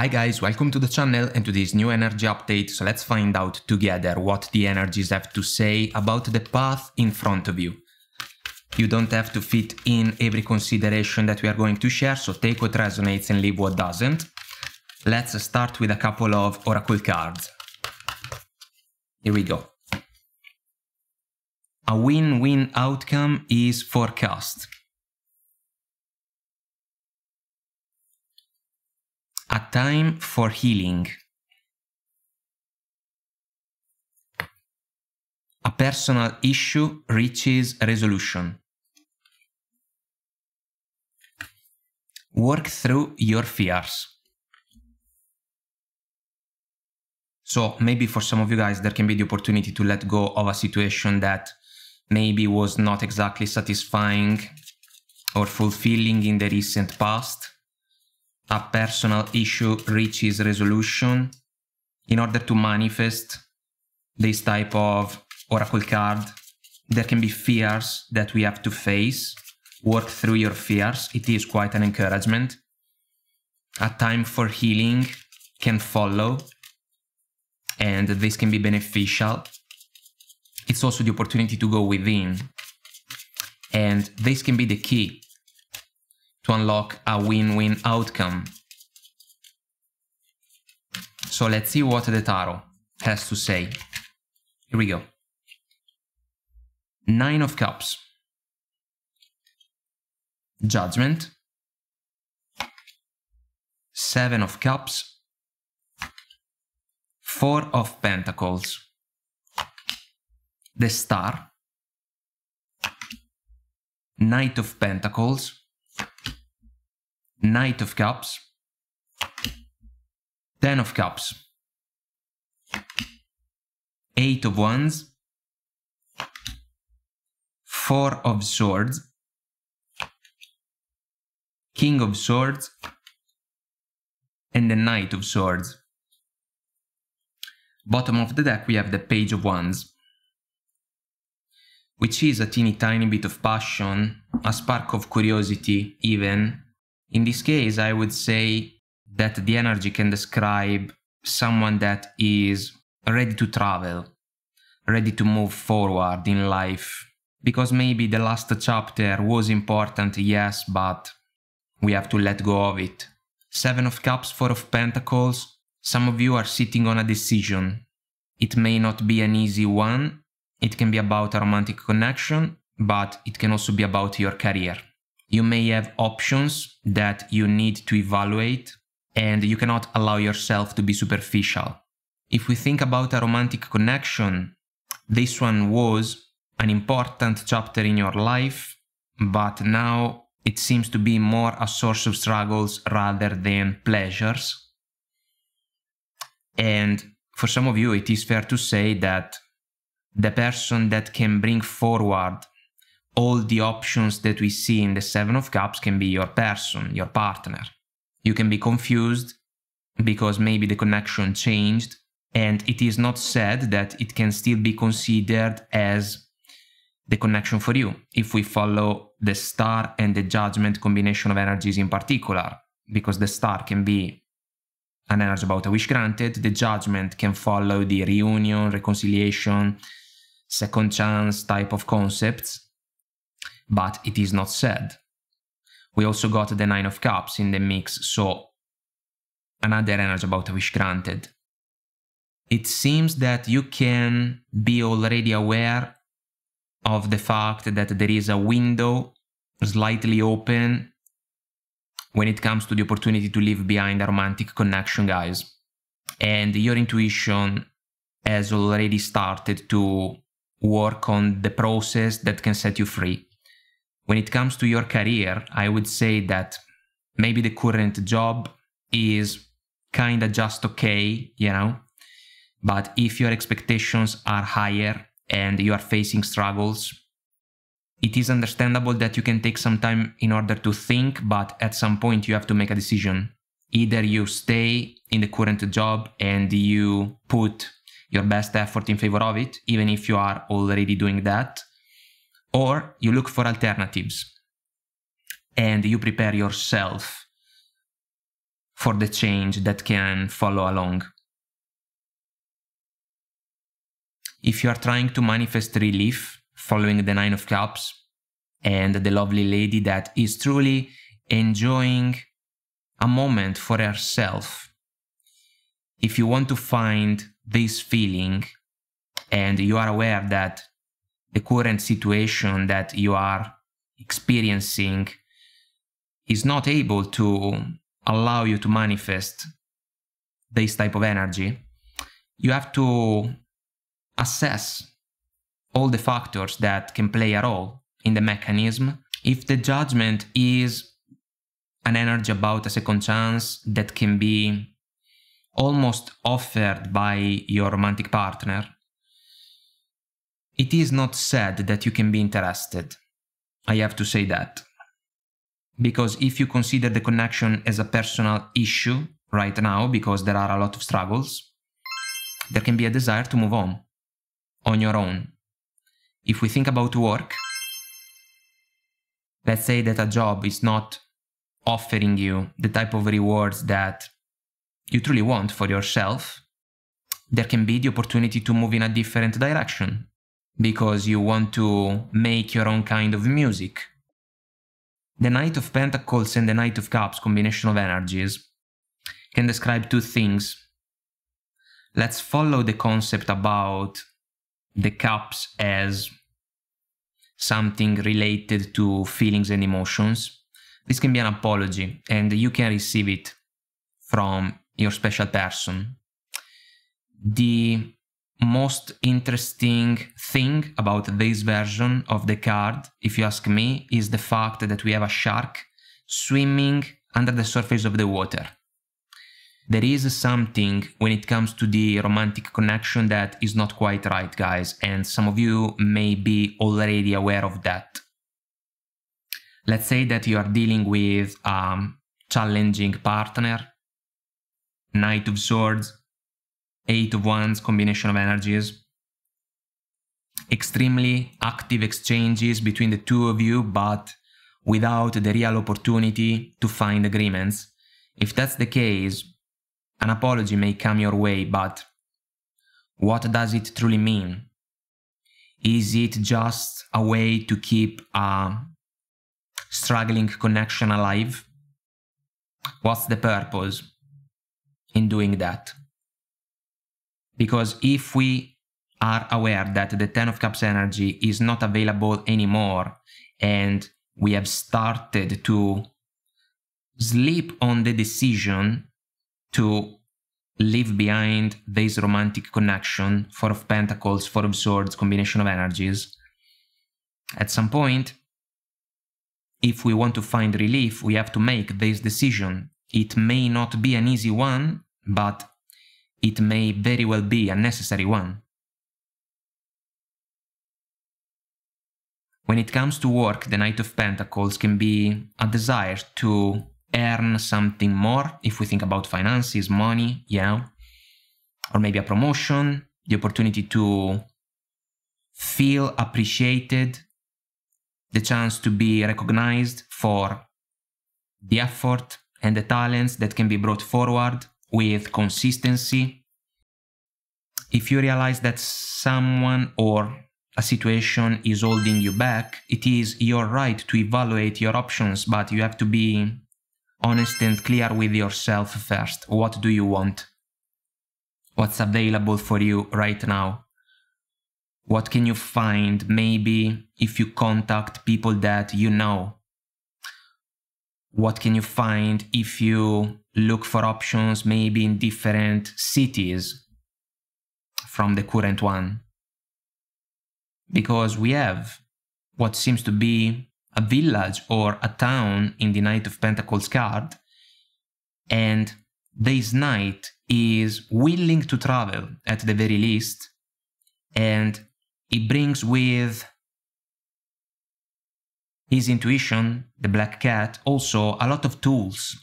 Hi guys, welcome to the channel and to this new energy update. So let's find out together what the energies have to say about the path in front of you. You don't have to fit in every consideration that we are going to share, so take what resonates and leave what doesn't. Let's start with a couple of oracle cards. Here we go. A win-win outcome is forecast. A time for healing. A personal issue reaches resolution. Work through your fears. So maybe for some of you guys there can be the opportunity to let go of a situation that maybe was not exactly satisfying or fulfilling in the recent past. A personal issue reaches resolution. In order to manifest this type of oracle card, there can be fears that we have to face. Work through your fears. It is quite an encouragement. A time for healing can follow, and this can be beneficial. It's also the opportunity to go within, and this can be the key to unlock a win-win outcome. So let's see what the tarot has to say. Here we go. Nine of Cups. Judgment. Seven of Cups. Four of Pentacles. The Star. Knight of Pentacles. Knight of Cups. Ten of Cups. Eight of Wands. Four of Swords. King of Swords. And the Knight of Swords. Bottom of the deck we have the Page of Wands, which is a teeny tiny bit of passion, a spark of curiosity even. In this case, I would say that the energy can describe someone that is ready to travel, ready to move forward in life. Because maybe the last chapter was important, yes, but we have to let go of it. Seven of Cups, Four of Pentacles. Some of you are sitting on a decision. It may not be an easy one. It can be about a romantic connection, but it can also be about your career. You may have options that you need to evaluate, and you cannot allow yourself to be superficial. If we think about a romantic connection, this one was an important chapter in your life, but now it seems to be more a source of struggles rather than pleasures. And for some of you, it is fair to say that the person that can bring forward all the options that we see in the Seven of Cups can be your person, your partner. You can be confused because maybe the connection changed, and it is not said that it can still be considered as the connection for you if we follow the Star and the Judgment combination of energies in particular, because the Star can be an energy about a wish granted, the Judgment can follow the reunion, reconciliation, second chance type of concepts, but it is not said. We also got the Nine of Cups in the mix, so another energy about a wish granted. It seems that you can be already aware of the fact that there is a window slightly open when it comes to the opportunity to leave behind a romantic connection, guys. And your intuition has already started to work on the process that can set you free. When it comes to your career, I would say that maybe the current job is kinda just okay, you know, but if your expectations are higher and you are facing struggles, it is understandable that you can take some time in order to think, but at some point you have to make a decision. Either you stay in the current job and you put your best effort in favor of it, even if you are already doing that, or you look for alternatives and you prepare yourself for the change that can follow along. If you are trying to manifest relief following the Nine of Cups and the lovely lady that is truly enjoying a moment for herself, if you want to find this feeling and you are aware that the current situation that you are experiencing is not able to allow you to manifest this type of energy, you have to assess all the factors that can play a role in the mechanism. If the judgment is an energy about a second chance that can be almost offered by your romantic partner, it is not said that you can be interested. I have to say that. Because if you consider the connection as a personal issue right now, because there are a lot of struggles, there can be a desire to move on your own. If we think about work, let's say that a job is not offering you the type of rewards that you truly want for yourself, there can be the opportunity to move in a different direction because you want to make your own kind of music. The Knight of Pentacles and the Knight of Cups combination of energies can describe two things. Let's follow the concept about the cups as something related to feelings and emotions. This can be an apology, and you can receive it from your special person. The most interesting thing about this version of the card, if you ask me, is the fact that we have a shark swimming under the surface of the water. There is something when it comes to the romantic connection that is not quite right, guys, and some of you may be already aware of that. Let's say that you are dealing with a challenging partner, Knight of Swords, Eight of Wands combination of energies, extremely active exchanges between the two of you, but without the real opportunity to find agreements. If that's the case, an apology may come your way, but what does it truly mean? Is it just a way to keep a struggling connection alive? What's the purpose in doing that? Because if we are aware that the Ten of Cups energy is not available anymore and we have started to sleep on the decision to leave behind this romantic connection, Four of Pentacles, Four of Swords combination of energies, at some point, if we want to find relief, we have to make this decision. It may not be an easy one, but it may very well be a necessary one. When it comes to work, the Knight of Pentacles can be a desire to earn something more, if we think about finances, money, or maybe a promotion, the opportunity to feel appreciated, the chance to be recognized for the effort and the talents that can be brought forward with consistency. If you realize that someone or a situation is holding you back, it is your right to evaluate your options, but you have to be honest and clear with yourself first. What do you want? What's available for you right now? What can you find maybe if you contact people that you know? What can you find if you look for options maybe in different cities from the current one? Because we have what seems to be a village or a town in the Knight of Pentacles card, and this knight is willing to travel at the very least, and he brings with his intuition, the black cat, also a lot of tools.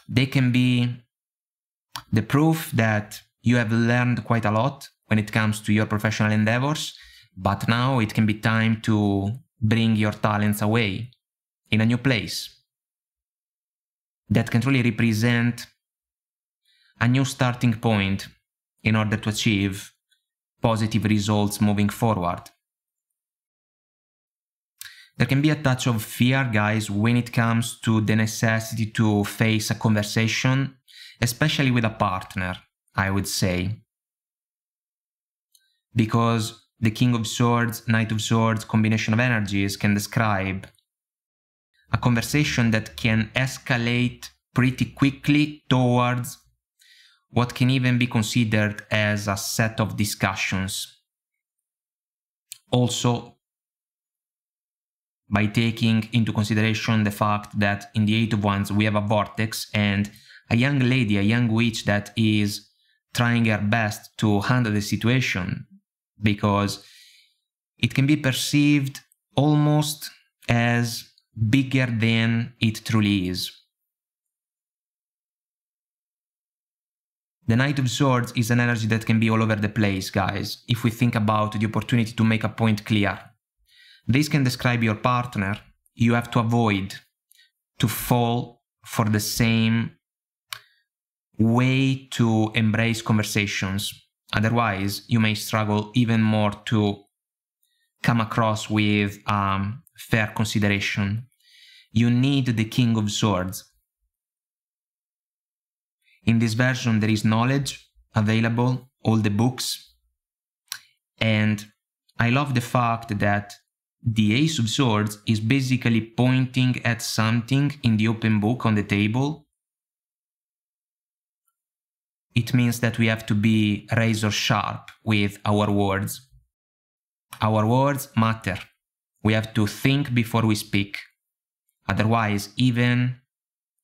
They can be the proof that you have learned quite a lot when it comes to your professional endeavors, but now it can be time to bring your talents away in a new place. that can truly represent a new starting point in order to achieve positive results moving forward. There can be a touch of fear, guys, when it comes to the necessity to face a conversation, especially with a partner, I would say. Because the King of Swords, Knight of Swords combination of energies can describe a conversation that can escalate pretty quickly towards what can even be considered as a set of discussions. Also, by taking into consideration the fact that in the Eight of Wands we have a vortex and a young lady, a young witch that is trying her best to handle the situation, because it can be perceived almost as bigger than it truly is. The Knight of Swords is an energy that can be all over the place, guys, if we think about the opportunity to make a point clear. This can describe your partner. You have to avoid to fall for the same way to embrace conversations. Otherwise, you may struggle even more to come across with fair consideration. You need the King of Swords. In this version, there is knowledge available, all the books, and I love the fact that the Ace of Swords is basically pointing at something in the open book on the table. It means that we have to be razor sharp with our words. Our words matter. We have to think before we speak. Otherwise, even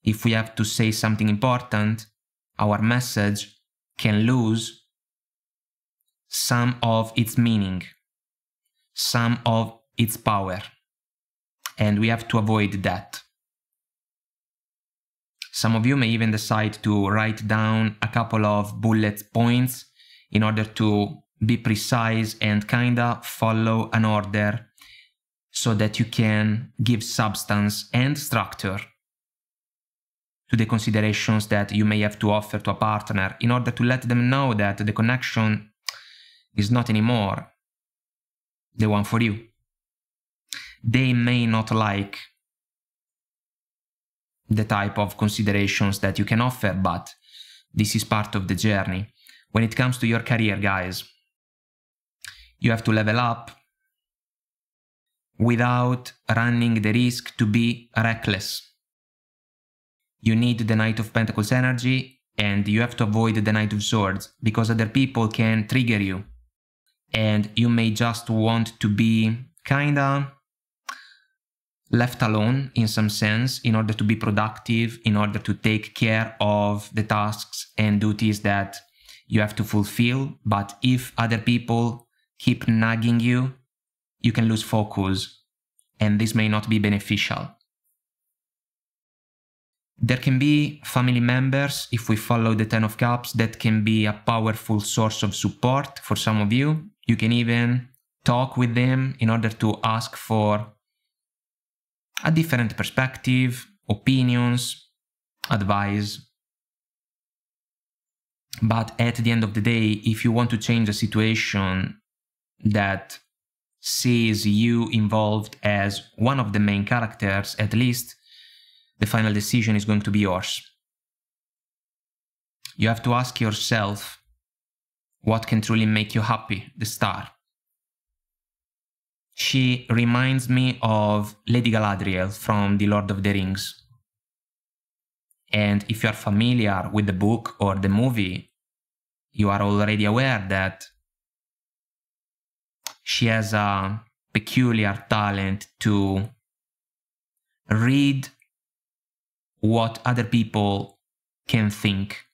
if we have to say something important, our message can lose some of its meaning, some of its power, and we have to avoid that. Some of you may even decide to write down a couple of bullet points in order to be precise and kinda follow an order so that you can give substance and structure to the considerations that you may have to offer to a partner in order to let them know that the connection is not anymore the one for you. They may not like the type of considerations that you can offer, but this is part of the journey. When it comes to your career, guys, you have to level up without running the risk to be reckless. You need the Knight of Pentacles energy, and you have to avoid the Knight of Swords, because other people can trigger you, and you may just want to be kinda left alone in some sense in order to be productive, in order to take care of the tasks and duties that you have to fulfill. But if other people keep nagging you, you can lose focus, and this may not be beneficial. There can be family members, if we follow the Ten of Cups, that can be a powerful source of support for some of you. You can even talk with them in order to ask for a different perspective, opinions, advice. But at the end of the day, if you want to change a situation that sees you involved as one of the main characters, at least, the final decision is going to be yours. You have to ask yourself what can truly make you happy, the star. She reminds me of Lady Galadriel from The Lord of the Rings. And if you are familiar with the book or the movie, you are already aware that she has a peculiar talent to read what other people can think.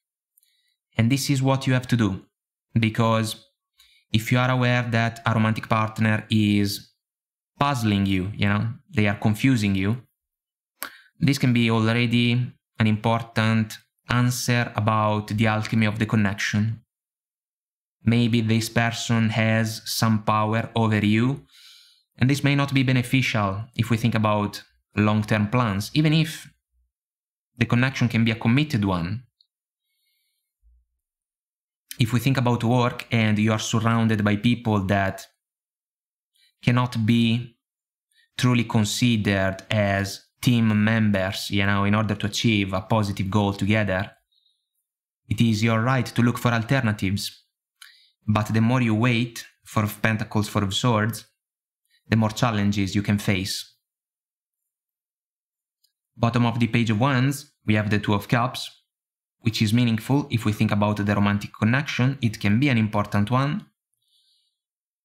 And this is what you have to do, because if you are aware that a romantic partner is puzzling you, they are confusing you, this can be already an important answer about the alchemy of the connection. Maybe this person has some power over you, and this may not be beneficial if we think about long-term plans, even if The connection can be a committed one. If we think about work and you are surrounded by people that cannot be truly considered as team members, in order to achieve a positive goal together, it is your right to look for alternatives. But the more you wait, 4 of Pentacles, 4 of Swords, the more challenges you can face. Bottom of the Page of Wands, we have the 2 of Cups, which is meaningful if we think about the romantic connection. It can be an important one.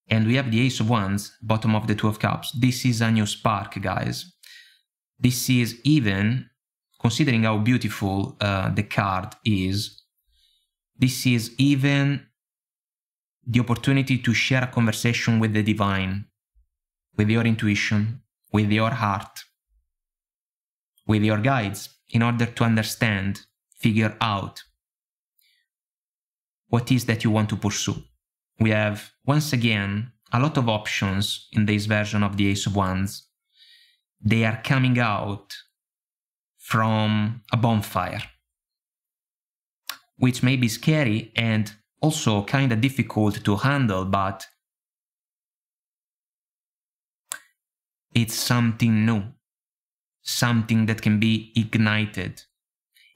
And we have the Ace of Wands, bottom of the 2 of Cups. This is a new spark, guys. This is even, considering how beautiful the card is, this is even the opportunity to share a conversation with the divine, with your intuition, with your heart, with your guides, in order to understand, figure out what is that you want to pursue. We have, once again, a lot of options in this version of the Ace of Wands. They are coming out from a bonfire, which may be scary and also kind of difficult to handle, but it's something new, something that can be ignited.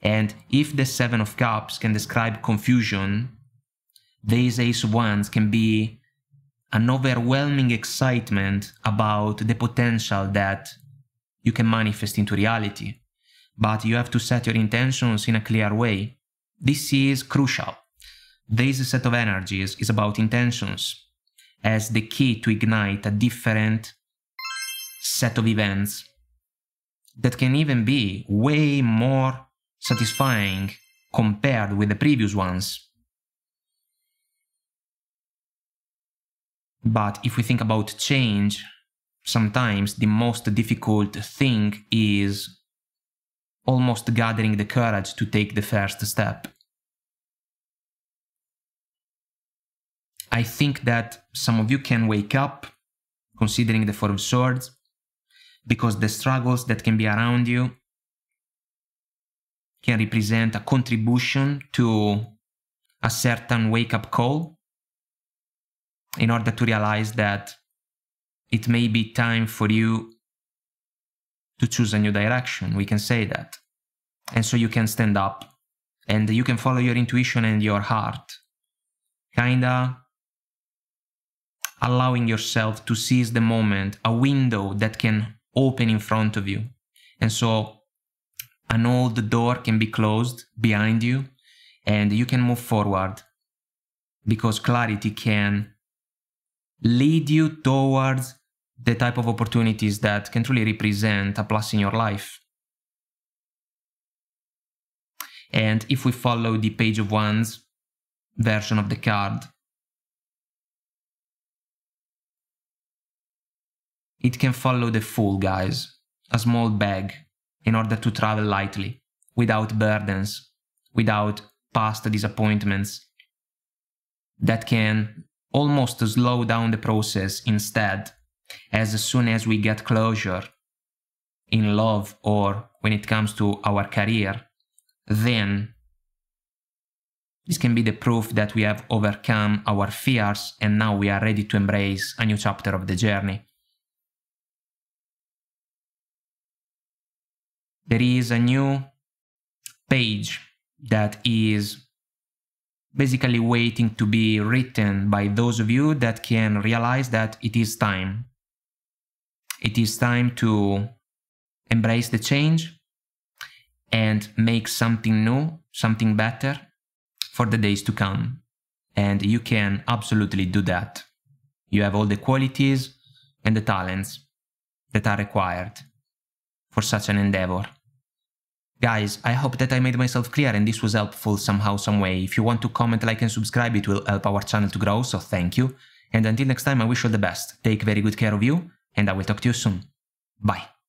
And if the 7 of Cups can describe confusion, this Ace of Wands can be an overwhelming excitement about the potential that you can manifest into reality. But you have to set your intentions in a clear way. This is crucial. This set of energies is about intentions as the key to ignite a different set of events that can even be way more satisfying compared with the previous ones. But if we think about change, sometimes the most difficult thing is almost gathering the courage to take the first step. I think that some of you can wake up, considering the 4 of Swords, because the struggles that can be around you can represent a contribution to a certain wake-up call in order to realize that it may be time for you to choose a new direction, we can say that. And so you can stand up and you can follow your intuition and your heart, kinda allowing yourself to seize the moment, a window that can open in front of you. And so an old door can be closed behind you and you can move forward, because clarity can lead you towards the type of opportunities that can truly represent a plus in your life. And if we follow the Page of Wands version of the card, it can follow the Fool, guys, a small bag in order to travel lightly, without burdens, without past disappointments, that can almost slow down the process. Instead, as soon as we get closure in love or when it comes to our career, then this can be the proof that we have overcome our fears and now we are ready to embrace a new chapter of the journey. There is a new page that is basically waiting to be written by those of you that can realize that it is time. It is time to embrace the change and make something new, something better for the days to come. And you can absolutely do that. You have all the qualities and the talents that are required for such an endeavor. Guys, I hope that I made myself clear and this was helpful somehow, some way. If you want to comment, like and subscribe, it will help our channel to grow, so thank you. And until next time, I wish you all the best. Take very good care of you, and I will talk to you soon. Bye.